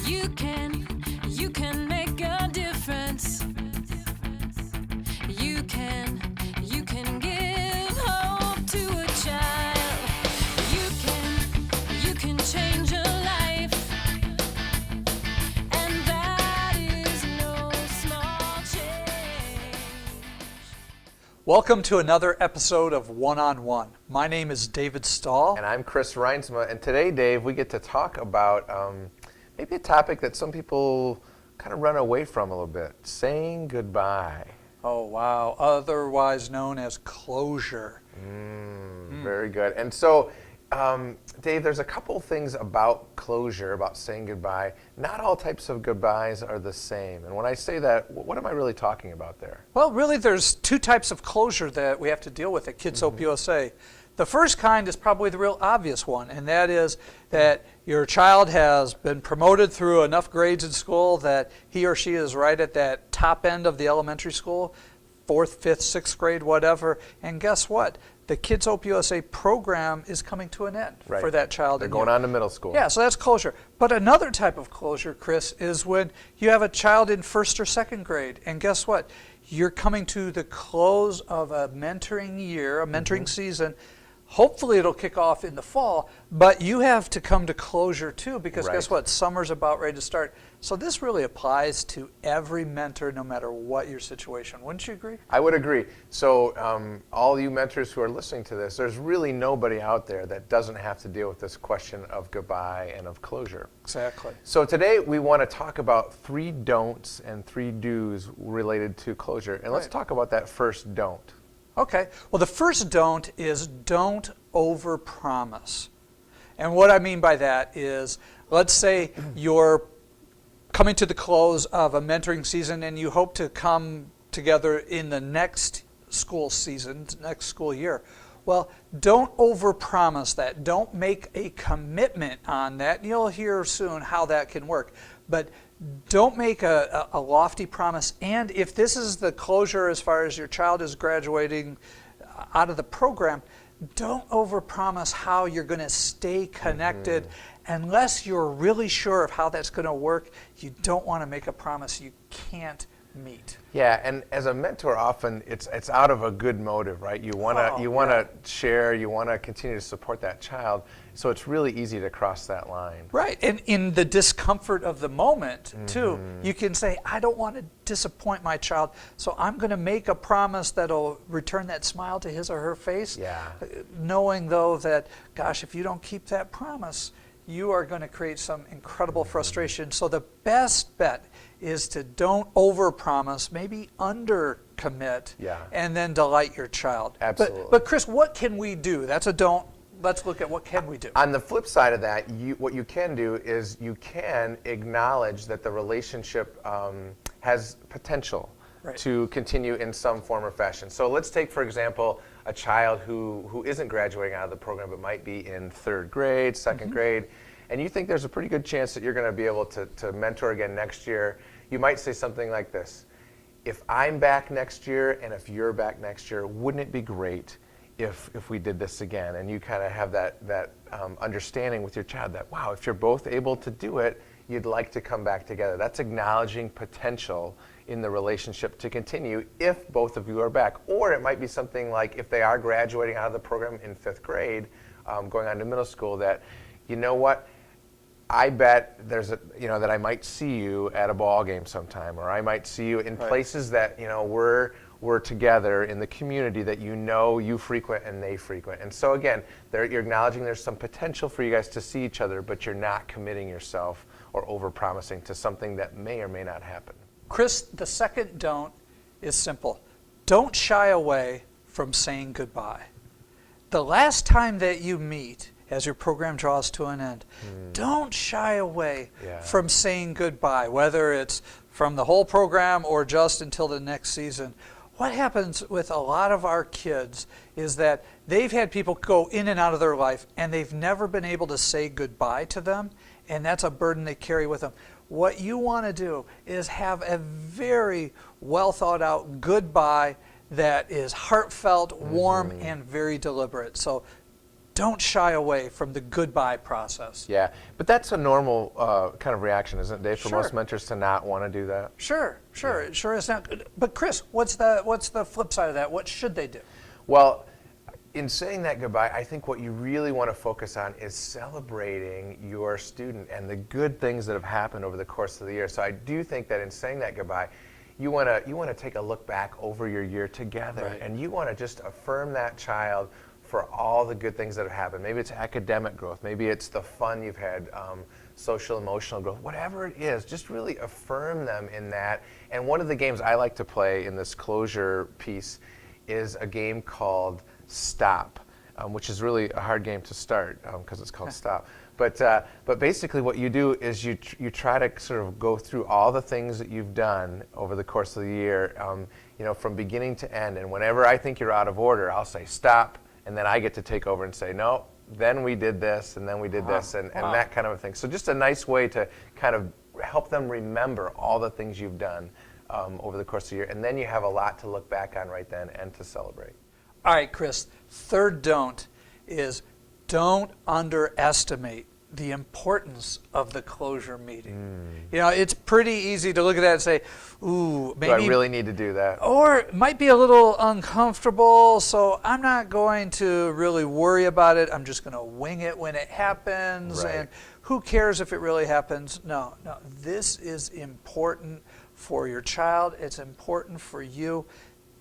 You can make a difference. You can give hope to a child. You can change a life. And that is no small change. Welcome to another episode of One on One. My name is David Staal. And I'm Chris Reinsma. And today, Dave, we get to talk about maybe a topic that some people kind of run away from a little bit, saying goodbye. Oh, wow. Otherwise known as closure. Very good. And so, Dave, there's a couple things about closure, about saying goodbye. Not all types of goodbyes are the same. And when I say that, what am I really talking about there? Well, really, there's two types of closure that we have to deal with at Kids Hope USA. The first kind is probably the real obvious one, and that is that your child has been promoted through enough grades in school that he or she is right at that top end of the elementary school, 4th, 5th, 6th grade, whatever. And guess what? The Kids Hope USA program is coming to an end for that child. They're going on to middle school. Yeah, so that's closure. But another type of closure, Chris, is when you have a child in 1st or 2nd grade, and guess what? You're coming to the close of a mentoring year, a mentoring season. Hopefully it'll kick off in the fall, but you have to come to closure too, because guess what? Summer's about ready to start. So this really applies to every mentor, no matter what your situation. Wouldn't you agree? I would agree. So all you mentors who are listening to this, there's really nobody out there that doesn't have to deal with this question of goodbye and of closure. Exactly. So today we want to talk about 3 don'ts and 3 do's related to closure. And let's talk about that first don't. Okay. Well, the first don't is don't overpromise. And what I mean by that is, let's say you're coming to the close of a mentoring season and you hope to come together in the next school season, next school year. Well, don't overpromise that. Don't make a commitment on that. You'll hear soon how that can work. But don't make a lofty promise. And if this is the closure as far as your child is graduating out of the program, don't overpromise how you're going to stay connected. Unless you're really sure of how that's going to work, you don't want to make a promise you can't meet. Yeah, and as a mentor, often it's out of a good motive, right? You want to share, you want to continue to support that child. So it's really easy to cross that line. Right, and in the discomfort of the moment, too, you can say, I don't want to disappoint my child, so I'm going to make a promise that'll return that smile to his or her face, knowing, though, that, gosh, if you don't keep that promise, you are going to create some incredible frustration. So the best bet is to don't overpromise, maybe undercommit, and then delight your child. Absolutely. But Chris, what can we do? That's a don't. Let's look at what can we do. On the flip side of that, what you can do is you can acknowledge that the relationship has potential to continue in some form or fashion. So let's take, for example, a child who isn't graduating out of the program but might be in 3rd grade, 2nd grade, and you think there's a pretty good chance that you're going to be able to mentor again next year. You might say something like this: if I'm back next year and if you're back next year, wouldn't it be great if we did this again? And you kind of have that understanding with your child that, wow, if you're both able to do it, you'd like to come back together. That's acknowledging potential in the relationship to continue if both of you are back. Or it might be something like, if they are graduating out of the program in 5th grade, going on to middle school, that, you know what, I bet that I might see you at a ball game sometime, or I might see you in places that, we're together in the community that you frequent and they frequent. And so again, you're acknowledging there's some potential for you guys to see each other, but you're not committing yourself or overpromising to something that may or may not happen. Chris, the second don't is simple. Don't shy away from saying goodbye. The last time that you meet, as your program draws to an end, don't shy away from saying goodbye, whether it's from the whole program or just until the next season. What happens with a lot of our kids is that they've had people go in and out of their life and they've never been able to say goodbye to them, and that's a burden they carry with them. What you want to do is have a very well thought out goodbye that is heartfelt, warm, and very deliberate. So don't shy away from the goodbye process. Yeah, but that's a normal kind of reaction, isn't it, Dave, for Sure. most mentors to not want to do that? Sure, it sure is not good. But Chris, what's the flip side of that? What should they do? Well, in saying that goodbye, I think what you really want to focus on is celebrating your student and the good things that have happened over the course of the year. So I do think that in saying that goodbye, you want to take a look back over your year together, Right. and you want to just affirm that child for all the good things that have happened. Maybe it's academic growth, maybe it's the fun you've had, social, emotional growth, whatever it is, just really affirm them in that. And one of the games I like to play in this closure piece is a game called Stop, which is really a hard game to start because it's called Stop. But basically what you do is you try to sort of go through all the things that you've done over the course of the year, from beginning to end. And whenever I think you're out of order, I'll say stop, and then I get to take over and say, no, then we did this, and then we did this, and that kind of a thing. So just a nice way to kind of help them remember all the things you've done over the course of the year. And then you have a lot to look back on right then and to celebrate. All right, Chris, third don't is don't underestimate the importance of the closure meeting. It's pretty easy to look at that and say, ooh, maybe Do I really need to do that? Or it might be a little uncomfortable, so I'm not going to really worry about it. I'm just going to wing it when it happens, Right. and who cares if it really happens? No, this is important for your child. It's important for you.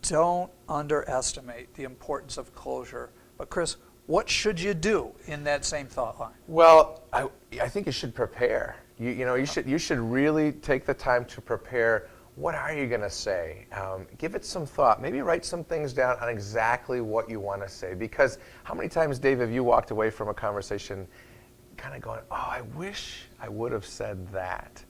Don't underestimate the importance of closure. But Chris, what should you do in that same thought line? Well, I think you should prepare. You should really take the time to prepare. What are you going to say? Give it some thought. Maybe write some things down on exactly what you want to say. Because how many times, Dave, have you walked away from a conversation kind of going, oh, I wish I would have said that?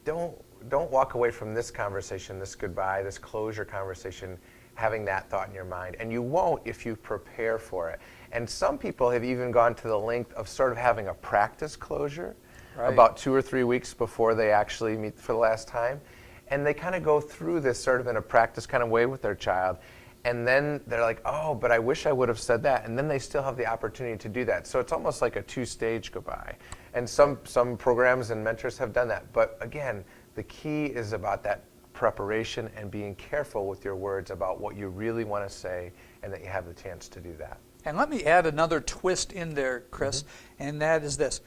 Don't walk away from this conversation, this goodbye, this closure conversation, having that thought in your mind. And you won't if you prepare for it. And some people have even gone to the length of sort of having a practice closure about 2 or 3 weeks before they actually meet for the last time. And they kind of go through this sort of in a practice kind of way with their child. And then they're like, oh, but I wish I would have said that. And then they still have the opportunity to do that. So it's almost like a 2-stage goodbye. And some programs and mentors have done that. But again, the key is about that preparation and being careful with your words about what you really want to say, and that you have the chance to do that. And let me add another twist in there, Chris, and that is this.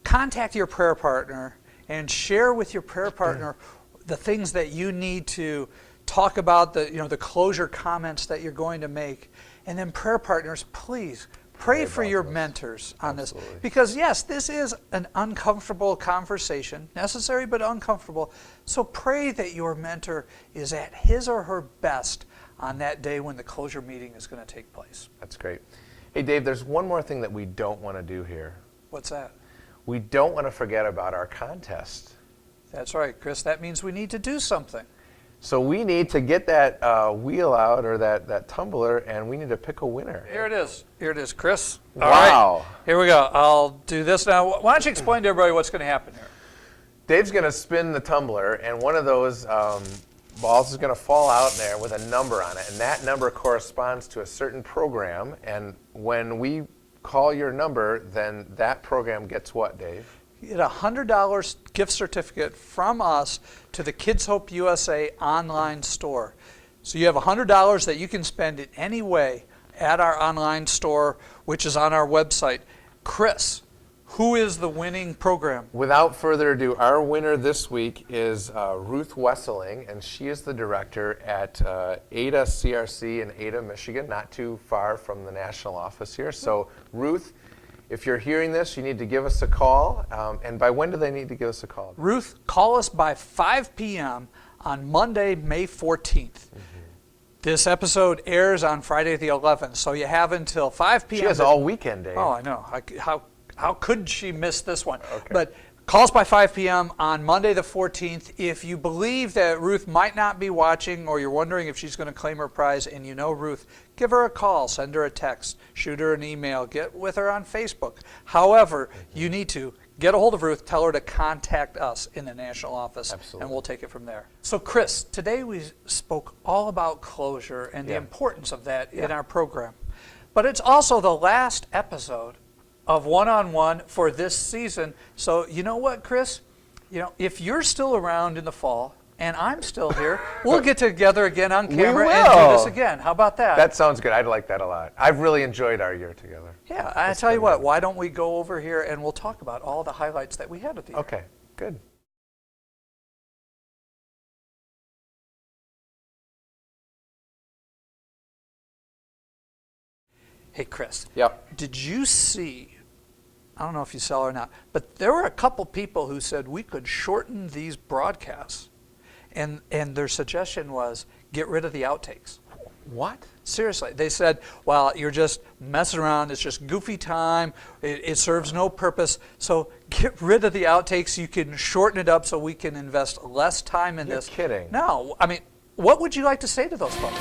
Contact your prayer partner and share with your prayer partner the things that you need to talk about, the closure comments that you're going to make. And then prayer partners, please pray for your mentors on this. Because yes, this is an uncomfortable conversation, necessary but uncomfortable. So pray that your mentor is at his or her best on that day when the closure meeting is going to take place. That's great. Hey, Dave, there's one more thing that we don't want to do here. What's that? We don't want to forget about our contest. That's right, Chris. That means we need to do something. So we need to get that wheel out, or that tumbler, and we need to pick a winner. Here it is, Chris. Wow. All right, here we go. I'll do this now. Why don't you explain to everybody what's going to happen here? Dave's going to spin the tumbler, and one of those balls is going to fall out there with a number on it, and that number corresponds to a certain program. And when we call your number, then that program gets what, Dave? You get a $100 gift certificate from us to the Kids Hope USA online store. So you have $100 that you can spend in any way at our online store, which is on our website. Chris, who is the winning program? Without further ado, our winner this week is Ruth Wesseling, and she is the director at Ada CRC in Ada, Michigan, not too far from the national office here. So Ruth, if you're hearing this, you need to give us a call. And by when do they need to give us a call? Ruth, call us by 5 p.m. on Monday, May 14th. This episode airs on Friday the 11th, so you have until 5 p.m. She has all weekend, Dave. Oh, I know. How could she miss this one? Okay. But call us by 5 p.m. on Monday the 14th. If you believe that Ruth might not be watching, or you're wondering if she's going to claim her prize, and you know Ruth, give her a call, send her a text, shoot her an email, get with her on Facebook. However, you need to get a hold of Ruth, tell her to contact us in the national office, and we'll take it from there. So Chris, today we spoke all about closure and the importance of that in our program. But it's also the last episode of One-on-One for this season. So you know what, Chris? If you're still around in the fall and I'm still here, we'll get together again on camera and do this again. How about that? That sounds good. I'd like that a lot. I've really enjoyed our year together. Yeah, I tell you what, why don't we go over here and we'll talk about all the highlights that we had at the year. Okay, good. Hey, Chris. Yep. Did you see, I don't know if you saw or not, but there were a couple people who said we could shorten these broadcasts. And their suggestion was get rid of the outtakes. What? Seriously. They said, well, you're just messing around. It's just goofy time. It serves no purpose. So get rid of the outtakes. You can shorten it up so we can invest less time in this. You're kidding. No. I mean, what would you like to say to those folks?